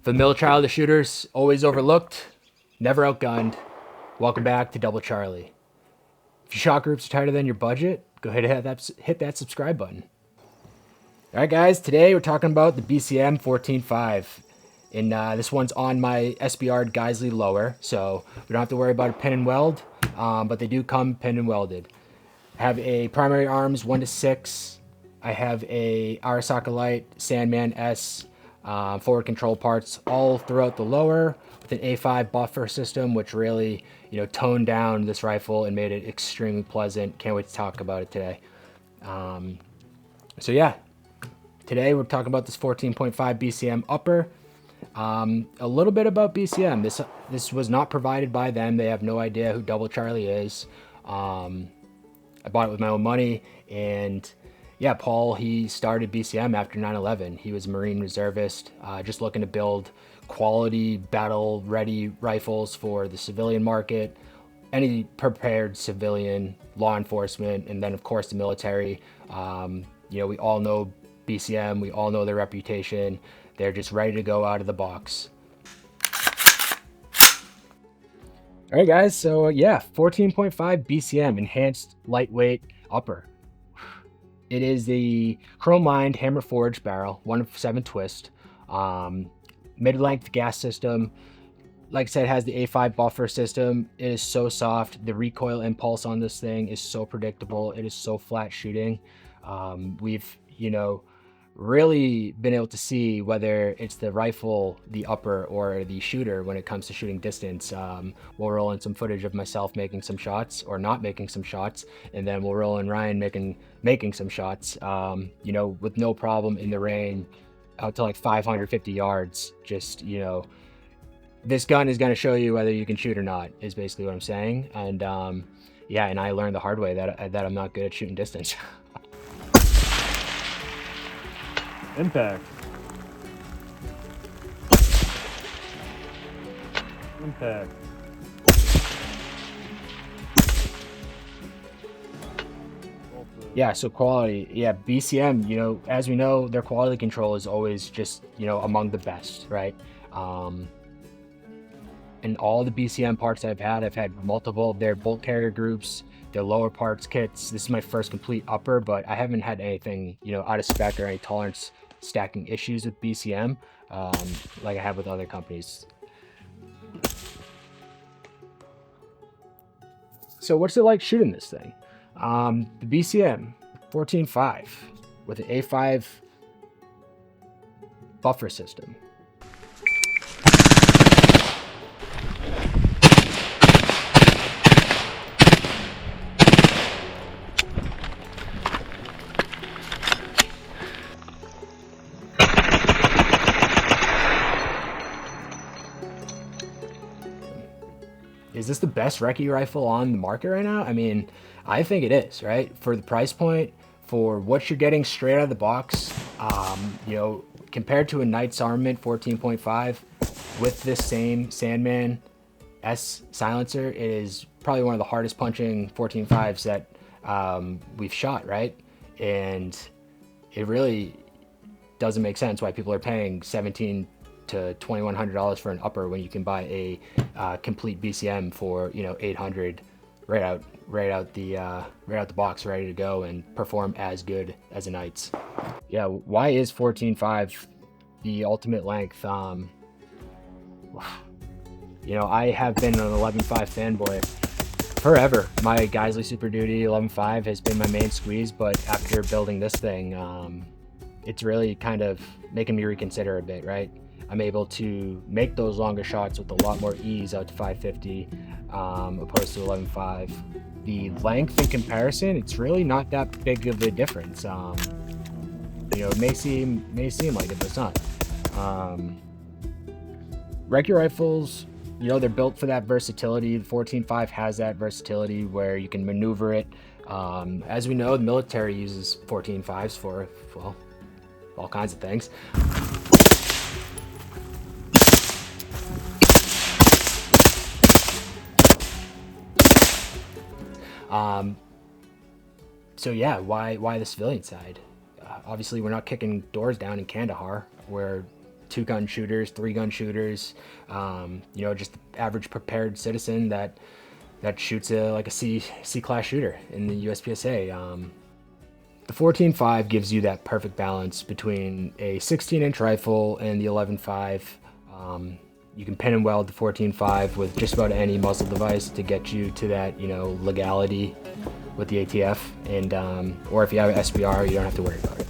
For the middle child of shooters, always overlooked, never outgunned. Welcome back to Double Charlie. If your shot groups are tighter than your budget, go ahead and hit that subscribe button. All right, guys, today we're talking about the BCM 14.5. And this one's on my SBR Geisley lower, so we don't have to worry about a pin and weld, but they do come pin and welded. I have a primary arms 1-6. I have a Arasaka Light Sandman S forward control parts all throughout the lower with an A5 buffer system, which really, toned down this rifle and made it extremely pleasant. Can't wait to talk about it today. So yeah, today we're talking about this 14.5 BCM upper. A little bit about BCM. This was not provided by them. They have no idea who Double Charlie is. I bought it with my own money, and yeah, Paul, he started BCM after 9/11. He was a Marine reservist, just looking to build quality battle-ready rifles for the civilian market, any prepared civilian, law enforcement, and then of course the military. We all know BCM, we all know their reputation. They're just ready to go out of the box. All right, guys, so yeah, 14.5 BCM enhanced lightweight upper. It is the chrome lined hammer forged barrel, 1-7 twist, mid-length gas system. Like I said, it has the A5 buffer system. It is so soft. The recoil impulse on this thing is so predictable. It is so flat shooting. We've, really been able to see whether it's the rifle, the upper, or the shooter when it comes to shooting distance. We'll roll in some footage of myself making some shots or not making some shots, and then we'll roll in Ryan making some shots, with no problem in the rain out to like 550 yards. Just, this gun is going to show you whether you can shoot or not, is basically what I'm saying. And yeah, and I learned the hard way that I'm not good at shooting distance. Impact. Impact. Yeah, so quality. Yeah, BCM, as we know, their quality control is always just, among the best, right? And all the BCM parts I've had multiple of their bolt carrier groups, their lower parts kits. This is my first complete upper, but I haven't had anything, out of spec or any tolerance stacking issues with BCM like I have with other companies. So what's it like shooting this thing? The BCM 14.5 with an A5 buffer system. Is this the best recce rifle on the market right now? I mean, I think it is, right? For the price point, for what you're getting straight out of the box, compared to a Knight's Armament 14.5 with this same Sandman S silencer, it is probably one of the hardest punching 14.5s that we've shot, right? And it really doesn't make sense why people are paying $1,700 to $2,100 for an upper when you can buy a complete BCM for $800 right out the box, ready to go and perform as good as a Knight's. Yeah, why is 14.5 the ultimate length? I have been an 11.5 fanboy forever. My Geisley Super Duty 11.5 has been my main squeeze, but after building this thing, it's really kind of making me reconsider a bit, right? I'm able to make those longer shots with a lot more ease out to 550 opposed to 11.5. The length in comparison, it's really not that big of a difference. It may seem like it, but it's not. Recce rifles, they're built for that versatility. The 14.5 has that versatility where you can maneuver it. As we know, the military uses 14.5s for, well, all kinds of things. So yeah, why the civilian side? Obviously, we're not kicking doors down in Kandahar, where 2-gun shooters, 3-gun shooters, you know, just average prepared citizen that shoots like a C class shooter in the USPSA. The 14.5 gives you that perfect balance between a 16-inch rifle and the 11.5. You can pin and weld the 14.5 with just about any muzzle device to get you to that, you know, legality with the ATF, and or if you have an SBR, you don't have to worry about it.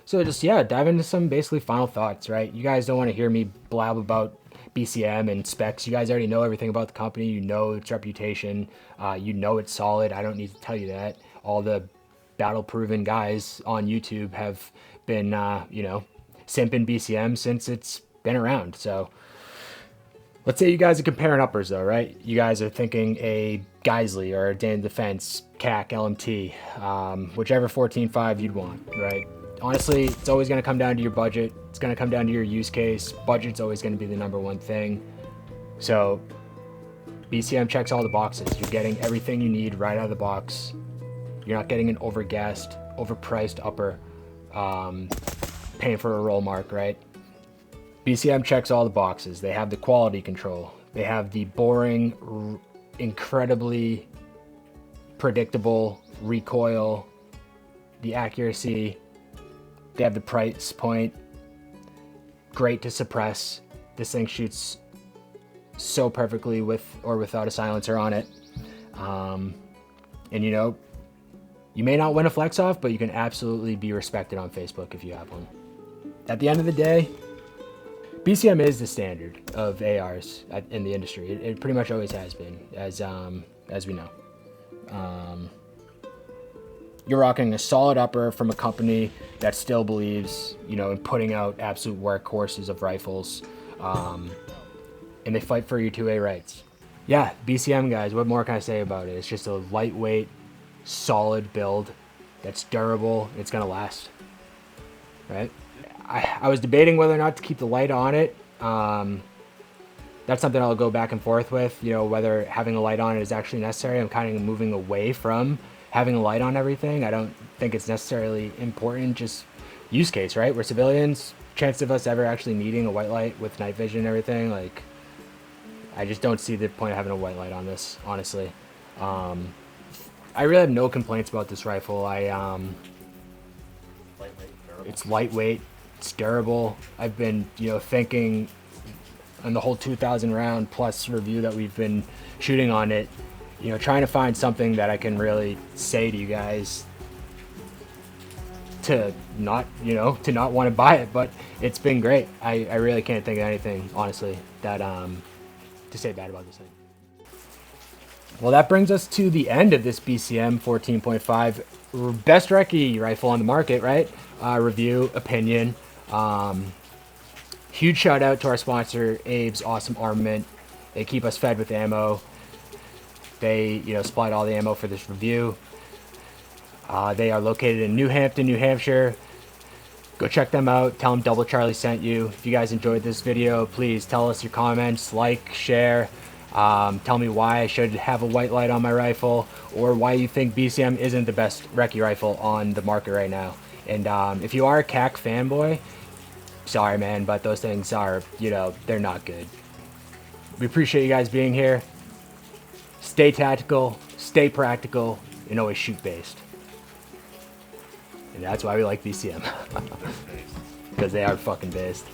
So just, yeah, dive into some basically final thoughts, right? You guys don't want to hear me blab about BCM and specs. You guys already know everything about the company. You know its reputation. You know it's solid. I don't need to tell you that. All the battle-proven guys on YouTube have been, you know, simping BCM since it's been around. So let's say you guys are comparing uppers though, right? You guys are thinking a Geisley or a Dan Defense, CAC, LMT, whichever 14.5 you'd want, right? Honestly, it's always going to come down to your budget. It's going to come down to your use case. Budget's always going to be the #1 thing. So BCM checks all the boxes. You're getting everything you need right out of the box. You're not getting an overgassed, overpriced upper, paying for a roll mark, right? BCM checks all the boxes. They have the quality control. They have the boring, incredibly predictable recoil, the accuracy. They have the price point. Great to suppress. This thing shoots so perfectly with or without a silencer on it. And you know, you may not win a flex off, but you can absolutely be respected on Facebook if you have one. At the end of the day, BCM is the standard of ARs in the industry. It pretty much always has been, as we know. You're rocking a solid upper from a company that still believes, you know, in putting out absolute workhorses of rifles, and they fight for your 2A rights. Yeah, BCM guys, what more can I say about it? It's just a lightweight, solid build that's durable. It's gonna last, right? I was debating whether or not to keep the light on it. That's something I'll go back and forth with, you know, whether having a light on it is actually necessary. I'm kind of moving away from having a light on everything. I don't think it's necessarily important, just use case, right? We're civilians, chance of us ever actually needing a white light with night vision and everything, like, I just don't see the point of having a white light on this, honestly. I really have no complaints about this rifle. It's lightweight, it's durable. I've been, you know, thinking on the whole 2,000 round plus review that we've been shooting on it, you know, trying to find something that I can really say to you guys to not, you know, to not want to buy it, but it's been great. I really can't think of anything, honestly, that to say bad about this thing. Well, that brings us to the end of this BCM 14.5 best recce rifle on the market, right? Review, opinion. Huge shout out to our sponsor, Abe's Awesome Armament. They keep us fed with ammo. They, you know, supplied all the ammo for this review. They are located in New Hampton, New Hampshire. Go check them out. Tell them Double Charlie sent you. If you guys enjoyed this video, please tell us your comments, like, share. Tell me why I should have a white light on my rifle, or why you think BCM isn't the best recce rifle on the market right now. And if you are a CAC fanboy, sorry man, but those things are, you know, they're not good. We appreciate you guys being here. Stay tactical, stay practical, and always shoot based. And that's why we like BCM. Because they are fucking based.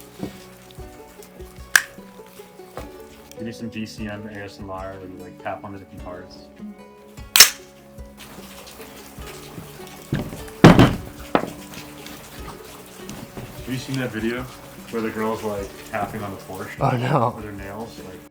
Give me some BCM ASMR where you like tap on the different parts. Have you seen that video where the girl's like tapping on the Porsche? Oh no. With her nails? Like,